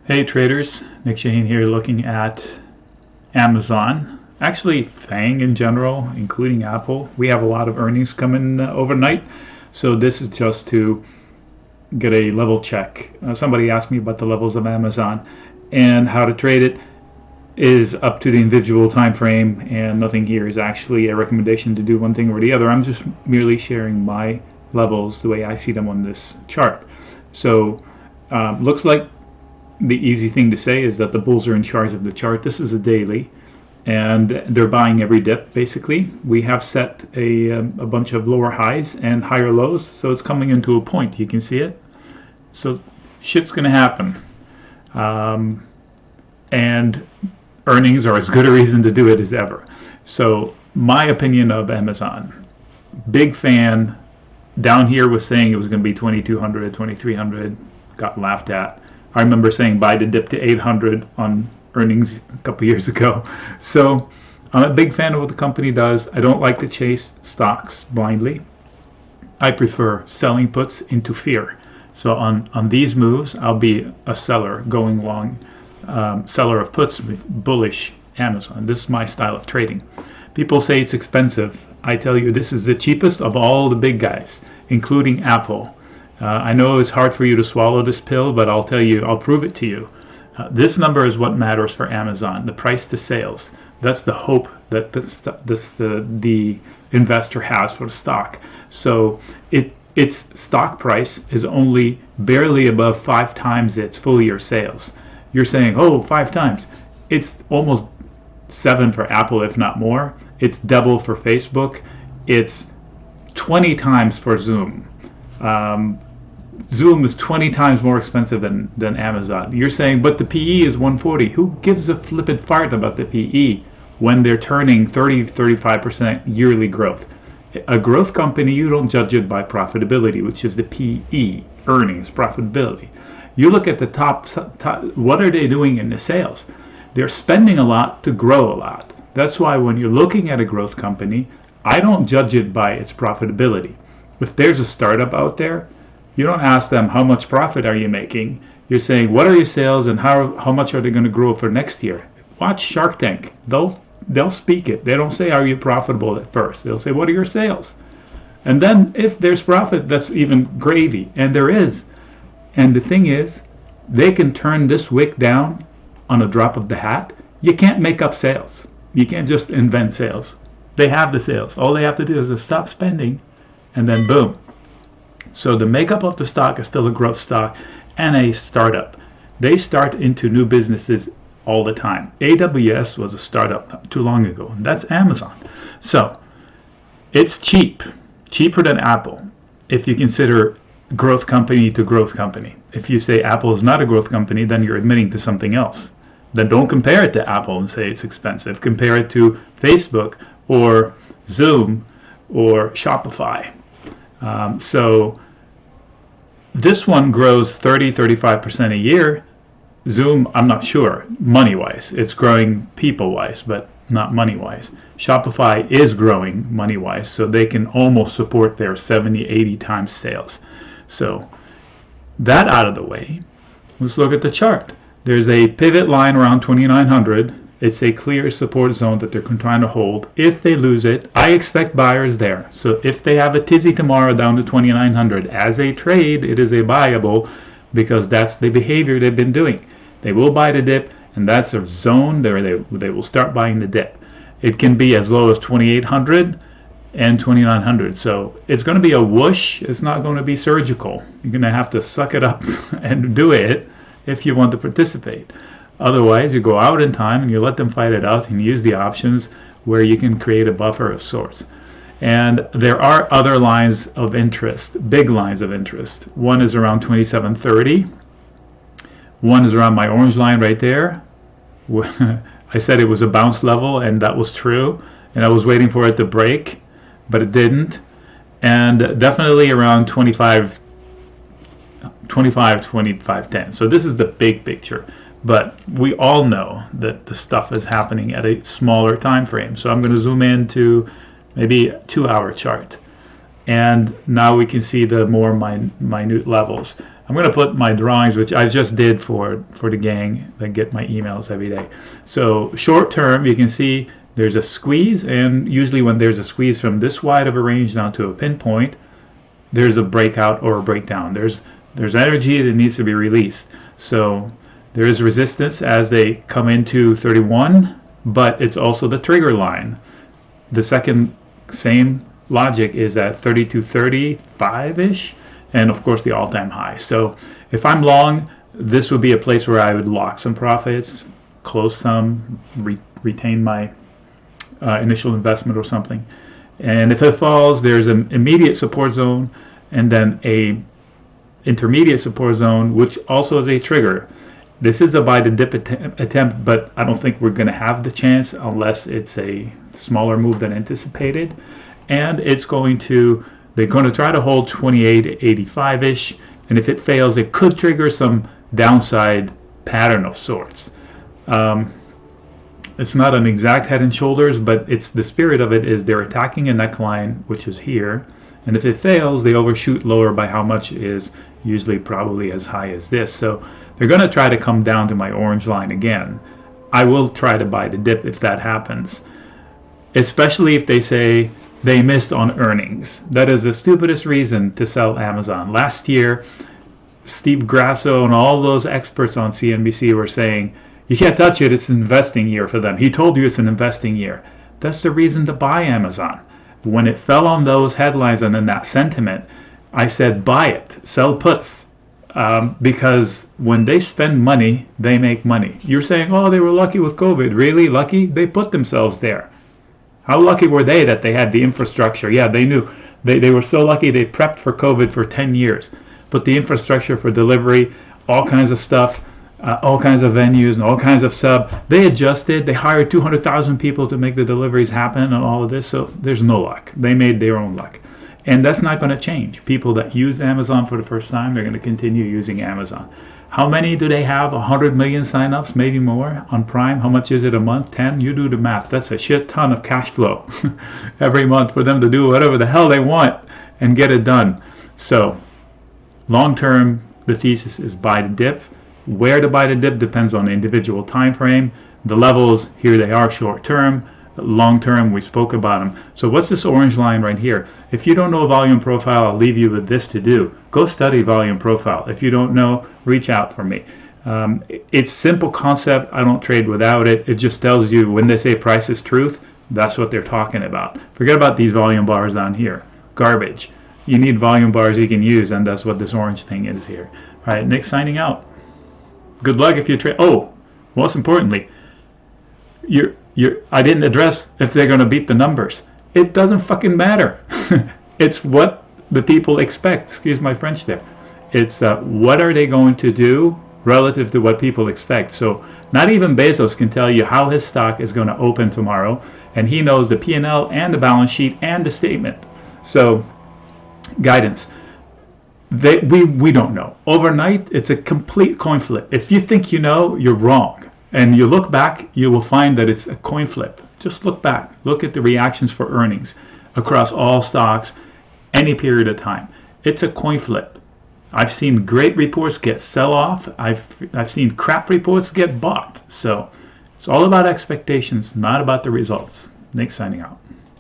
Hey traders, Nick Shaheen here looking at Amazon. Actually, FANG in general, including Apple. We have a lot of earnings coming overnight, so this is just to get a level check. Somebody asked me about the levels of Amazon and how to trade it is up to the individual time frame, and nothing here is actually a recommendation to do one thing or the other. I'm just merely sharing my levels the way I see them on this chart. So looks like the easy thing to say is that the bulls are in charge of the chart. This is a daily, and they're buying every dip basically. We have set a bunch of lower highs and higher lows, so it's coming into a point. You can see it. So shit's gonna happen, and earnings are as good a reason to do it as ever. So my opinion of Amazon, big fan. Down here was saying it was going to be 2200, 2300, got laughed at. I remember saying buy the dip to 800 on earnings a couple years ago. So I'm a big fan of what the company does. I don't like to chase stocks blindly. I prefer selling puts into fear. So on these moves, I'll be a seller going long, seller of puts with bullish Amazon. This is my style of trading. People say it's expensive. I tell you, this is the cheapest of all the big guys, including Apple. I know it's hard for you to swallow this pill, but I'll tell you, I'll prove it to you. This number is what matters for Amazon, the price to sales. That's the hope that the investor has for the stock. So its stock price is only barely above 5 times its full year sales. You're saying, oh, 5 times. It's almost 7 for Apple, if not more. It's double for Facebook. It's 20 times for Zoom. Zoom is 20 times more expensive than Amazon. You're saying, but the PE is 140. Who gives a flippin' fart about the PE when they're turning 30-35% yearly growth? A growth company, you don't judge it by profitability, which is the PE, earnings, profitability. You look at the top, what are they doing in the sales? They're spending a lot to grow a lot. That's why when you're looking at a growth company, I don't judge it by its profitability. If there's a startup out there, you don't ask them how much profit are you making. You're saying what are your sales and how much are they going to grow for next year. Watch Shark Tank. They'll speak it. They don't say are you profitable at first. They'll say what are your sales. And then if there's profit, that's even gravy. And there is. And the thing is, they can turn this wick down on a drop of the hat. You can't make up sales. You can't just invent sales. They have the sales. All they have to do is just stop spending, and then boom. So the makeup of the stock is still a growth stock and a startup. They start into new businesses all the time. AWS was a startup not too long ago, and that's Amazon. So it's cheap, cheaper than Apple, if you consider growth company to growth company. If you say Apple is not a growth company, then you're admitting to something else. Then don't compare it to Apple and say it's expensive. Compare it to Facebook or Zoom or Shopify. So this one grows 30-35% a year. Zoom, I'm not sure, money-wise. It's growing people-wise, but not money-wise. Shopify is growing money-wise, so they can almost support their 70-80 times sales. So that out of the way, let's look at the chart. There's a pivot line around 2900. It's a clear support zone that they're trying to hold. If they lose it, I expect buyers there. So if they have a tizzy tomorrow down to 2900, as a trade, it is a buyable because that's the behavior they've been doing. They will buy the dip, and that's a zone where they will start buying the dip. It can be as low as 2800 and 2900. So it's going to be a whoosh. It's not going to be surgical. You're going to have to suck it up and do it if you want to participate. Otherwise, you go out in time and you let them fight it out and use the options where you can create a buffer of sorts. And there are other lines of interest, big lines of interest. One is around 2730. One is around my orange line right there. I said it was a bounce level, and that was true. And I was waiting for it to break, but it didn't. And definitely around 25.10. So this is the big picture. But we all know that the stuff is happening at a smaller time frame. So I'm going to zoom in to maybe a 2-hour chart. And now we can see the more minute levels. I'm going to put my drawings, which I just did for the gang that get my emails every day. So short term, you can see there's a squeeze, and usually when there's a squeeze from this wide of a range down to a pinpoint, there's a breakout or a breakdown. There's energy that needs to be released. So there is resistance as they come into 31, but it's also the trigger line. The second same logic is at 32.35-ish, and of course the all-time high. So if I'm long, this would be a place where I would lock some profits, close some, retain my initial investment or something. And if it falls, there's an immediate support zone and then a intermediate support zone, which also is a trigger. This is a buy the dip attempt, but I don't think we're going to have the chance unless it's a smaller move than anticipated. And they're going to try to hold 28.85-ish, and if it fails, it could trigger some downside pattern of sorts. It's not an exact head and shoulders, but it's the spirit of it is they're attacking a neckline, which is here, and if it fails, they overshoot lower by how much is usually probably as high as this. So they're going to try to come down to my orange line again. I will try to buy the dip if that happens, especially if they say they missed on earnings. That is the stupidest reason to sell Amazon. Last year, Steve Grasso and all those experts on CNBC were saying, you can't touch it, it's an investing year for them. He told you it's an investing year. That's the reason to buy Amazon. When it fell on those headlines and in that sentiment, I said, buy it, sell puts. Because when they spend money, they make money. You're saying, oh, they were lucky with COVID. Really lucky? They put themselves there. How lucky were they that they had the infrastructure? Yeah, they knew. They were so lucky they prepped for COVID for 10 years. But the infrastructure for delivery, all kinds of stuff, all kinds of venues and all kinds of they adjusted. They hired 200,000 people to make the deliveries happen and all of this. So there's no luck. They made their own luck. And that's not going to change. People that use Amazon for the first time, they're going to continue using Amazon. How many do they have? 100 million signups, maybe more on Prime? How much is it a month? 10? You do the math. That's a shit ton of cash flow every month for them to do whatever the hell they want and get it done. So long term, the thesis is buy the dip. Where to buy the dip depends on the individual time frame. The levels, here they are short term. Long term, we spoke about them. So what's this orange line right here? If you don't know volume profile, I'll leave you with this to do. Go study volume profile. If you don't know, reach out for me. It's simple concept. I don't trade without it. It just tells you when they say price is truth, that's what they're talking about. Forget about these volume bars down here. Garbage. You need volume bars you can use, and that's what this orange thing is here. All right, Nick signing out. Good luck if you trade. Oh, most importantly, I didn't address if they're going to beat the numbers. It doesn't fucking matter. It's what the people expect. Excuse my French there. It's what are they going to do relative to what people expect. So not even Bezos can tell you how his stock is going to open tomorrow, and he knows the P&L and the balance sheet and the statement. So guidance. We don't know. Overnight, it's a complete coin flip. If you think you know, you're wrong. And you look back, you will find that it's a coin flip. Just look back. Look at the reactions for earnings across all stocks, any period of time. It's a coin flip. I've seen great reports get sell-off. I've seen crap reports get bought. So it's all about expectations, not about the results. Nick signing out.